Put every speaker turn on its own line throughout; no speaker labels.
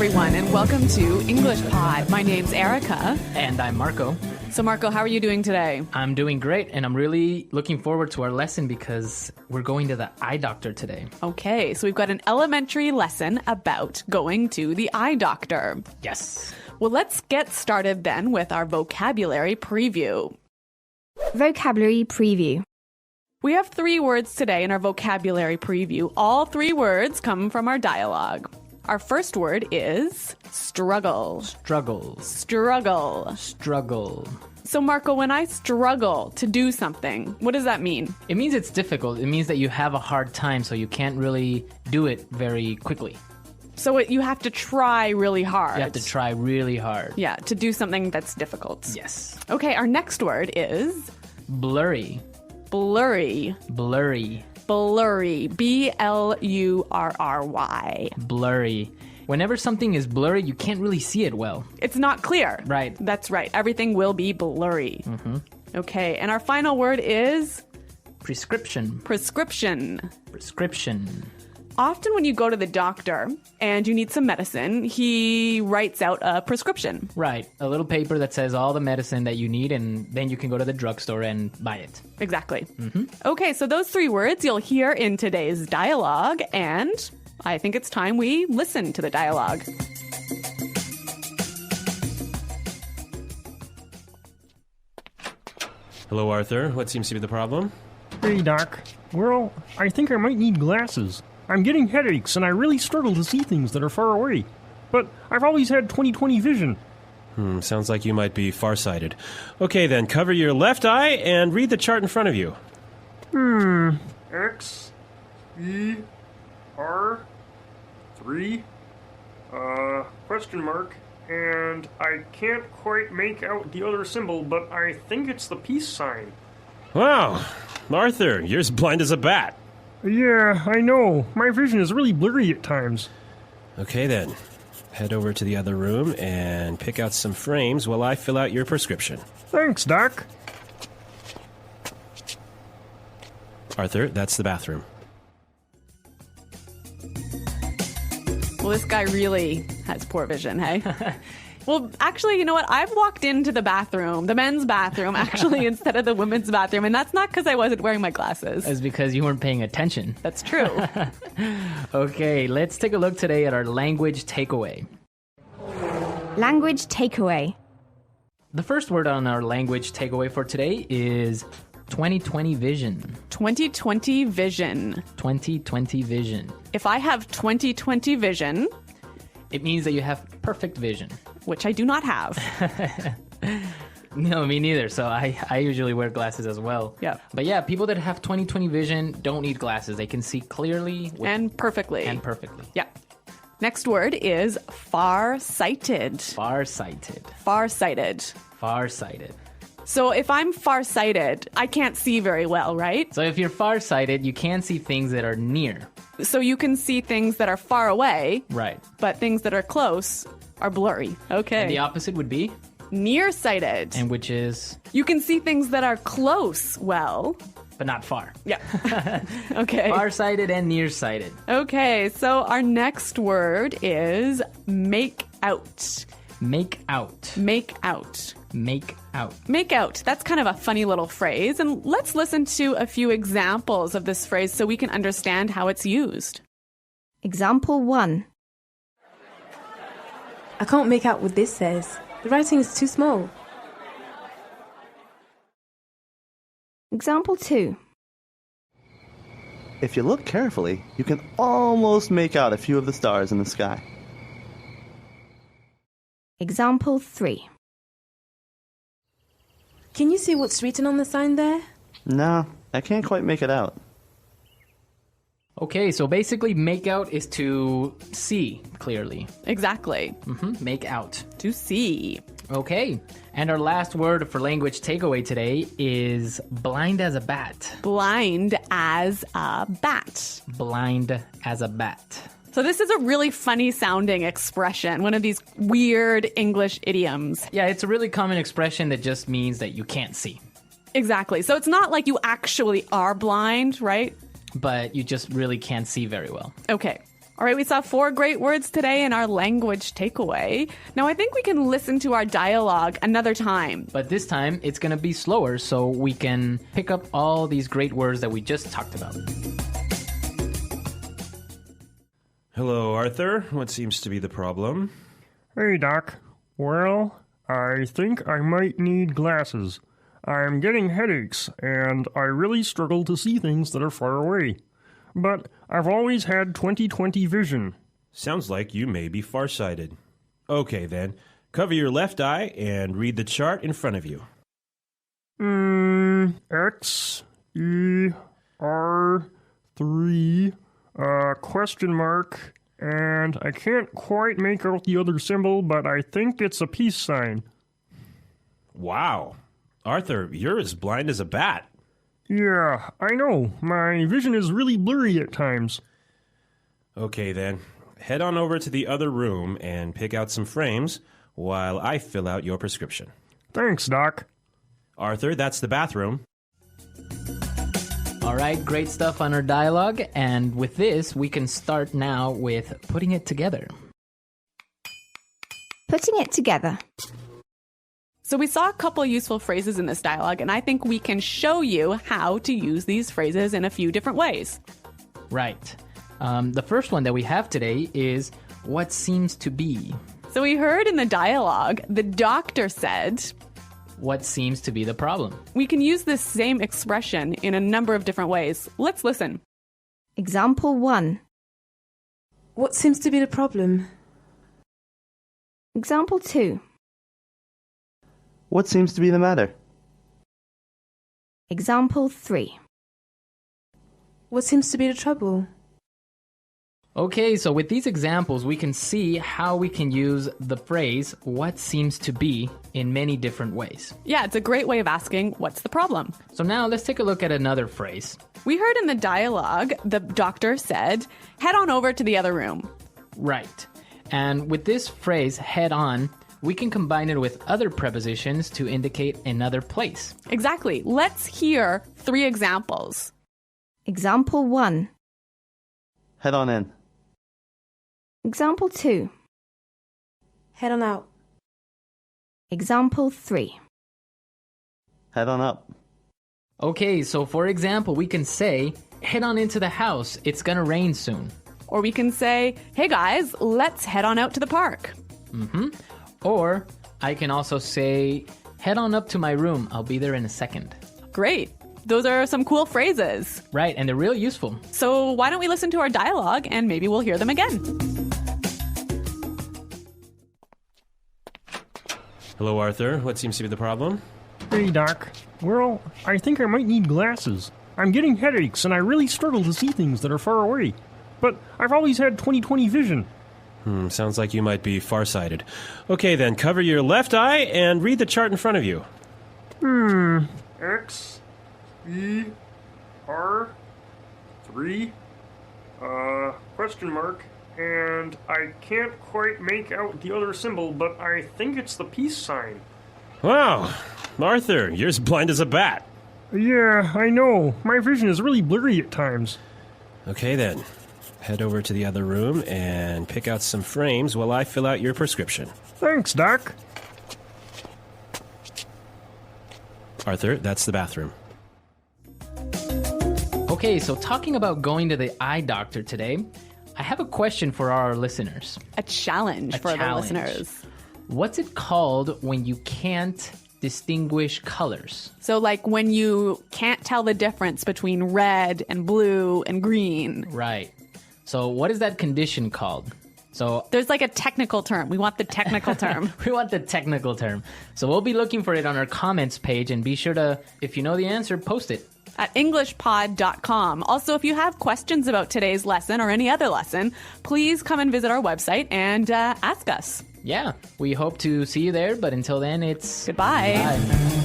everyone, and welcome to English Pod. My name's Erica.
And I'm Marco.
So, Marco, how are you doing today?
I'm doing great, and I'm really looking forward to our lesson because we're going to the eye doctor today.
Okay, so we've got an elementary lesson about going to the eye doctor.
Yes.
Well, let's get started then with our vocabulary preview.
Vocabulary preview.
We have 3 words today in our vocabulary preview. All 3 words come from our dialogue. Our first word is struggle.
Struggles.
Struggle.
Struggle.
So, Marco, when I struggle to do something, what does that mean?
It means it's difficult. It means that you have a hard time, so you can't really do it very quickly.
So you have to try really hard.
You have to try really hard.
Yeah, to do something that's difficult.
Yes.
Okay, our next word is
Blurry.
blurry.
Blurry.
Blurry. B-L-U-R-R-Y.
Blurry. Whenever something is blurry, you can't really see it well.
It's not clear.
Right.
That's right. Everything will be blurry.
Mm-hmm.
Okay, and our final word is
Prescription.
prescription.
Prescription.
Often when you go to the doctor and you need some medicine, he writes out a prescription.
Right. A little paper that says all the medicine that you need, and then you can go to the drugstore and buy it.
Exactly. Okay, so those 3 words you'll hear in today's dialogue, and I think it's time we listen to the dialogue.
Hello, Arthur. What seems to be the problem?
Hey, Doc. Well, I think I might need glasses. I'm getting headaches, and I really struggle to see things that are far away. But I've always had 20/20 vision.
Sounds like you might be farsighted. Okay, then, cover your left eye and read the chart in front of you.
X, E, R, 3, question mark, and I can't quite make out the other symbol, but I think it's the peace sign.
Wow, Arthur, you're as blind as a bat.
Yeah, I know. My vision is really blurry at times.
Okay, then. Head over to the other room and pick out some frames while I fill out your prescription.
Thanks, Doc.
Arthur, that's the bathroom.
Well, this guy really has poor vision, hey? Well, actually, you know what? I've walked into the bathroom, the men's bathroom, actually, instead of the women's bathroom, and that's not because I wasn't wearing my glasses.
It's because you weren't paying attention.
That's true.
Okay, let's take a look today at our language takeaway.
Language takeaway.
The first word on our language takeaway for today is 20/20 vision.
20/20 vision.
20/20 vision.
If I have 20/20 vision,
It means that you have perfect vision.
which I do not have.
No, me neither. So I usually wear glasses as well.
Yeah.
But yeah, people that have 20/20 vision don't need glasses. They can see clearly
And perfectly.
and perfectly.
Yeah. Next word is far-sighted.
Farsighted.
Far-sighted.
Farsighted.
So if I'm far-sighted, I can't see very well, right?
So if you're farsighted, you can see things that are near.
So you can see things that are far away,
Right.
but things that are close are blurry. Okay.
And the opposite would be,
Nearsighted.
and which is,
You can see things that are close well.
but not far.
Yeah. Okay.
Farsighted and nearsighted.
Okay, so our next word is make out.
Make out.
Make out.
Make out.
Make out. That's kind of a funny little phrase. And let's listen to a few examples of this phrase so we can understand how it's used.
Example 1.
I can't make out what this says. The writing is too small.
Example 2.
If you look carefully, you can almost make out a few of the stars in the sky.
Example 3.
Can you see what's written on the sign there?
No, I can't quite make it out.
Okay, so basically make out is to see clearly.
Exactly.
Make out.
To see.
Okay, and our last word for language takeaway today is blind as a bat.
Blind as a bat.
Blind as a bat.
So this is a really funny sounding expression, one of these weird English idioms.
Yeah, it's a really common expression that just means that you can't see.
Exactly. So it's not like you actually are blind, right?
But you just really can't see very well.
Okay. All right, we saw 4 great words today in our language takeaway. Now, I think we can listen to our dialogue another time.
But this time, it's going to be slower so we can pick up all these great words that we just talked about.
Hello, Arthur. What seems to be the problem?
Hey, Doc. Well, I think I might need glasses. I'm getting headaches, and I really struggle to see things that are far away. But I've always had 20/20 vision.
Sounds like you may be farsighted. Okay, then. Cover your left eye and read the chart in front of you.
X, E, R, 3, question mark, and I can't quite make out the other symbol, but I think it's a peace sign.
Wow. Arthur, you're as blind as a bat.
Yeah, I know. My vision is really blurry at times.
Okay, then. Head on over to the other room and pick out some frames while I fill out your prescription.
Thanks, Doc.
Arthur, that's the bathroom.
All right, great stuff on our dialogue. And with this, we can start now with putting it together.
Putting it together.
So we saw a couple useful phrases in this dialogue, and I think we can show you how to use these phrases in a few different ways.
Right. The first one that we have today is what seems to be.
So we heard in the dialogue, the doctor said,
What seems to be the problem?
we can use this same expression in a number of different ways. Let's listen.
Example 1.
What seems to be the problem?
Example 2.
What seems to be the matter?
Example 3.
What seems to be the trouble?
Okay, so with these examples, we can see how we can use the phrase what seems to be in many different ways.
Yeah, it's a great way of asking, what's the problem?
So now let's take a look at another phrase.
We heard in the dialogue, the doctor said, head on over to the other room.
Right. And with this phrase, head on, we can combine it with other prepositions to indicate another place.
Exactly. Let's hear 3 examples.
Example 1.
Head on in.
Example 2.
Head on out.
Example 3.
Head on up.
Okay, so for example, we can say, head on into the house, it's gonna rain soon.
Or we can say, hey guys, let's head on out to the park.
Or I can also say, head on up to my room, I'll be there in a second.
Great. Those are some cool phrases.
Right, and they're real useful.
So why don't we listen to our dialogue and maybe we'll hear them again.
Hello, Arthur. What seems to be the problem?
Hey, Doc. Well, I think I might need glasses. I'm getting headaches, and I really struggle to see things that are far away. But I've always had 20/20 vision.
Sounds like you might be farsighted. Okay, then, cover your left eye and read the chart in front of you.
X, E, R, 3, question mark, and I can't quite make out the other symbol, but I think it's the peace sign.
Wow. Arthur, you're as blind as a bat.
Yeah, I know. My vision is really blurry at times.
Okay, then. Head over to the other room and pick out some frames while I fill out your prescription.
Thanks, Doc.
Arthur, that's the bathroom.
Okay, so talking about going to the eye doctor today, I have a question for our listeners.
A challenge for
challenge.
the listeners.
What's it called when you can't distinguish colors?
So like when you can't tell the difference between red and blue and green.
Right. So what is that condition called? So
There's like a technical term. We want the technical term.
we want the technical term. So we'll be looking for it on our comments page, and be sure to, if you know the answer, post it.
At EnglishPod.com. Also, if you have questions about today's lesson or any other lesson, please come and visit our website and ask us.
Yeah, we hope to see you there, but until then, it's
Goodbye.
Bye.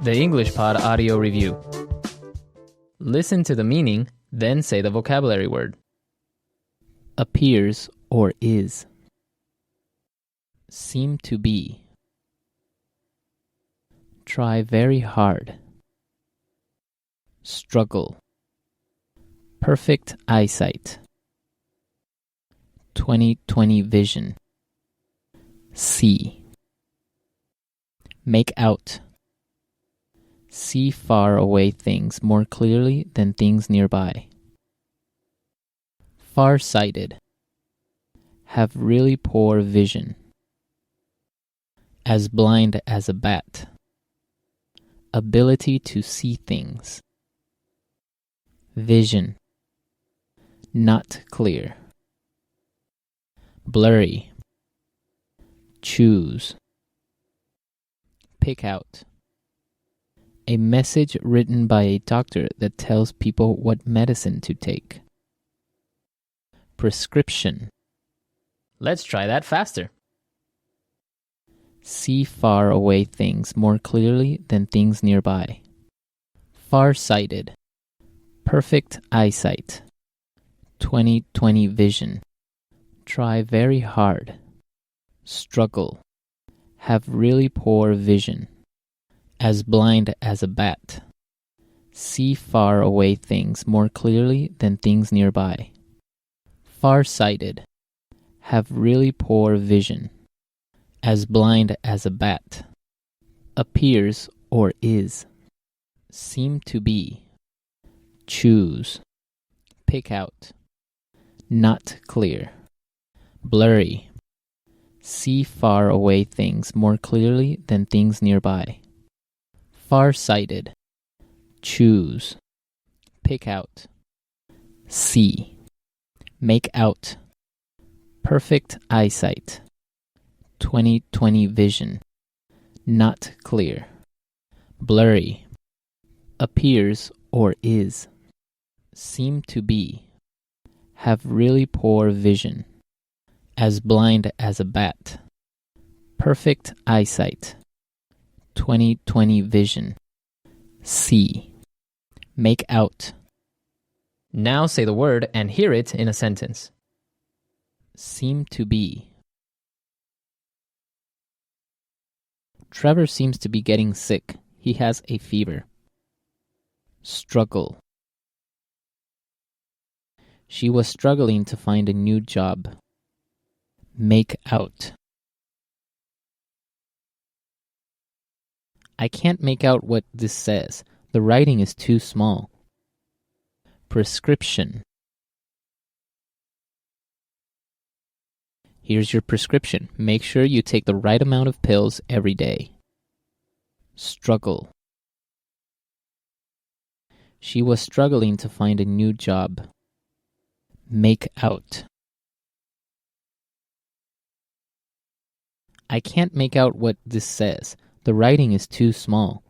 The English Pod Audio Review. Listen to the meaning, then say the vocabulary word. Appears or is. Seem to be. Try very hard. Struggle. Perfect eyesight. 20/20 vision. See. Make out. See far away things more clearly than things nearby. Far-sighted. Have really poor vision. As blind as a bat. Ability to see things. Vision. Not clear. Blurry. Choose. Pick out. A message written by a doctor that tells people what medicine to take. Prescription. Let's try that faster. See far away things more clearly than things nearby. Far-sighted. Perfect eyesight. 20/20 vision. Try very hard. Struggle. Have really poor vision. As blind as a bat. See far away things more clearly than things nearby. Far-sighted. Have really poor vision. As blind as a bat. Appears or is. Seem to be. Choose. Pick out. Not clear. Blurry. See far away things more clearly than things nearby. Far-sighted. Choose. Pick out. See. Make out. Perfect eyesight. 20/20 vision. Not clear. Blurry. Appears or is. Seem to be. Have really poor vision. As blind as a bat. Perfect eyesight. 20/20 vision. See. Make out. Now say the word and hear it in a sentence. Seem to be. Trevor seems to be getting sick. He has a fever. Struggle. She was struggling to find a new job. Make out. I can't make out what this says. The writing is too small. Prescription. Here's your prescription. Make sure you take the right amount of pills every day. Struggle. She was struggling to find a new job. Make out. I can't make out what this says. The writing is too small.